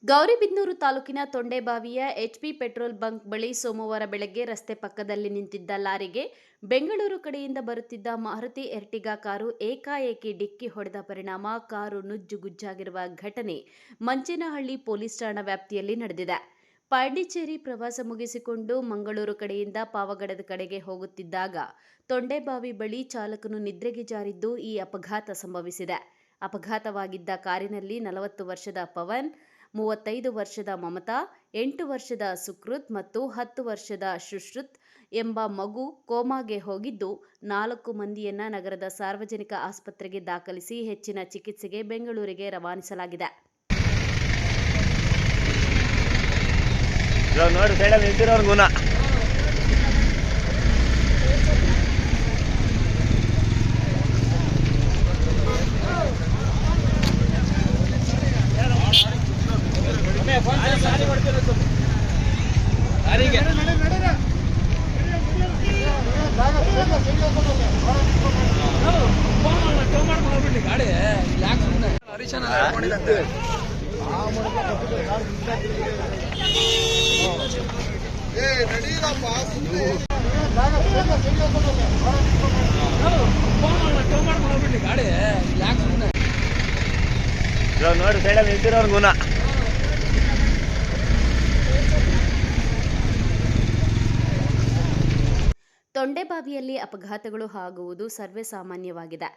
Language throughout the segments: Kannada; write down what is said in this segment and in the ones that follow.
ಗೌರಿಬಿದನೂರು ತಾಲೂಕಿನ ತೊಂಡೆಬಾವಿಯ ಎಚ್‌ಪಿ ಪೆಟ್ರೋಲ್ ಬಂಕ್ ಬಳಿ ಸೋಮವಾರ ಬೆಳಗ್ಗೆ ರಸ್ತೆ ಪಕ್ಕದಲ್ಲಿ ನಿಂತಿದ್ದ ಲಾರಿಗೆ ಬೆಂಗಳೂರು ಕಡೆಯಿಂದ ಬರುತ್ತಿದ್ದ ಮಾರುತಿ ಎರ್ಟಿಗಾ ಕಾರು ಏಕಾಏಕಿ ಡಿಕ್ಕಿ ಹೊಡೆದ ಪರಿಣಾಮ ಕಾರು ನುಜ್ಜುಗುಜ್ಜಾಗಿರುವ ಘಟನೆ ಮಂಚೇನಹಳ್ಳಿ ಪೊಲೀಸ್ ಠಾಣಾ ವ್ಯಾಪ್ತಿಯಲ್ಲಿ ನಡೆದಿದೆ. ಪಾಂಡಿಚೇರಿ ಪ್ರವಾಸ ಮುಗಿಸಿಕೊಂಡು ಮಂಗಳೂರು ಕಡೆಯಿಂದ ಪಾವಗಡದ ಕಡೆಗೆ ಹೋಗುತ್ತಿದ್ದಾಗ ತೊಂಡೆಬಾವಿ ಬಳಿ ಚಾಲಕನು ನಿದ್ರೆಗೆ ಜಾರಿದ್ದು ಈ ಅಪಘಾತ ಸಂಭವಿಸಿದೆ. ಅಪಘಾತವಾಗಿದ್ದ ಕಾರಿನಲ್ಲಿ 40 ವರ್ಷದ ಪವನ್, 35 ವರ್ಷದ ಮಮತಾ, 8 ವರ್ಷದ ಸುಕೃತ್ ಮತ್ತು 10 ವರ್ಷದ ಸುಶ್ರುತ್ ಎಂಬ ಮಗು ಕೋಮಾಗೆ ಹೋಗಿದ್ದು, 4 ಮಂದಿಯನ್ನ ನಗರದ ಸಾರ್ವಜನಿಕ ಆಸ್ಪತ್ರೆಗೆ ದಾಖಲಿಸಿ ಹೆಚ್ಚಿನ ಚಿಕಿತ್ಸೆಗೆ ಬೆಂಗಳೂರಿಗೆ ರವಾನಿಸಲಾಗಿದೆ. ನೋಡಿ ಸೈಡಲ್ಲಿ ನಿಂತಿರೋರ್ ಗುಣ. ತೊಂಡೆಬಾವಿಯಲ್ಲಿ ಅಪಘಾತಗಳು ಆಗುವುದು ಸರ್ವೇ ಸಾಮಾನ್ಯವಾಗಿದೆ.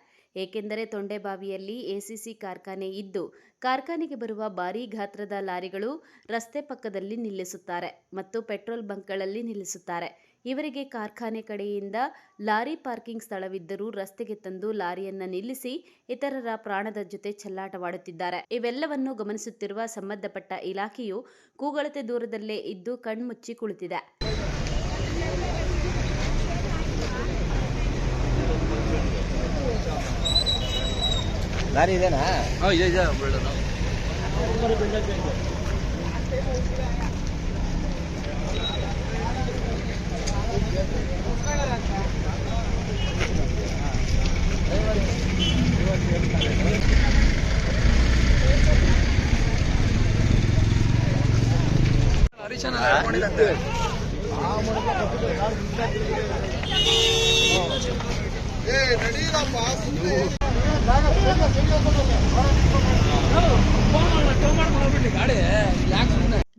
ಏಕೆಂದರೆ ತೊಂಡೆಬಾವಿಯಲ್ಲಿ ಎಸಿಸಿ ಕಾರ್ಖಾನೆ ಇದ್ದು, ಕಾರ್ಖಾನೆಗೆ ಬರುವ ಭಾರೀ ಗಾತ್ರದ ಲಾರಿಗಳು ರಸ್ತೆ ಪಕ್ಕದಲ್ಲಿ ನಿಲ್ಲಿಸುತ್ತಾರೆ ಮತ್ತು ಪೆಟ್ರೋಲ್ ಬಂಕ್ಗಳಲ್ಲಿ ನಿಲ್ಲಿಸುತ್ತಾರೆ. ಇವರಿಗೆ ಕಾರ್ಖಾನೆ ಕಡೆಯಿಂದ ಲಾರಿ ಪಾರ್ಕಿಂಗ್ ಸ್ಥಳವಿದ್ದರೂ ರಸ್ತೆಗೆ ತಂದು ಲಾರಿಯನ್ನ ನಿಲ್ಲಿಸಿ ಇತರರ ಪ್ರಾಣದ ಜೊತೆ ಚೆಲ್ಲಾಟವಾಡುತ್ತಿದ್ದಾರೆ. ಇವೆಲ್ಲವನ್ನು ಗಮನಿಸುತ್ತಿರುವ ಸಂಬಂಧಪಟ್ಟ ಇಲಾಖೆಯು ಕೂಗಳತೆ ದೂರದಲ್ಲೇ ಇದ್ದು ಕಣ್ಮುಚ್ಚಿ ಕುಳಿತಿದೆ. ಲಾರಿ ಇದೆನಾ? ಇದೆ.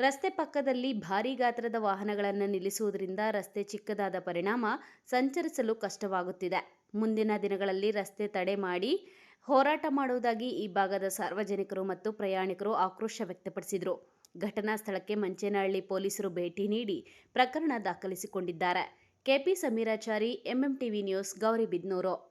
ರಸ್ತೆ ಪಕ್ಕದಲ್ಲಿ ಭಾರೀ ಗಾತ್ರದ ವಾಹನಗಳನ್ನು ನಿಲ್ಲಿಸುವುದರಿಂದ ರಸ್ತೆ ಚಿಕ್ಕದಾದ ಪರಿಣಾಮ ಸಂಚರಿಸಲು ಕಷ್ಟವಾಗುತ್ತಿದೆ. ಮುಂದಿನ ದಿನಗಳಲ್ಲಿ ರಸ್ತೆ ತಡೆ ಮಾಡಿ ಹೋರಾಟ ಮಾಡುವುದಾಗಿ ಈ ಭಾಗದ ಸಾರ್ವಜನಿಕರು ಮತ್ತು ಪ್ರಯಾಣಿಕರು ಆಕ್ರೋಶ ವ್ಯಕ್ತಪಡಿಸಿದರು. ಘಟನಾ ಸ್ಥಳಕ್ಕೆ ಮಂಚೇನಹಳ್ಳಿ ಪೊಲೀಸರು ಭೇಟಿ ನೀಡಿ ಪ್ರಕರಣ ದಾಖಲಿಸಿಕೊಂಡಿದ್ದಾರೆ. KP Sameerachari, MMTV news, Gauribidanur.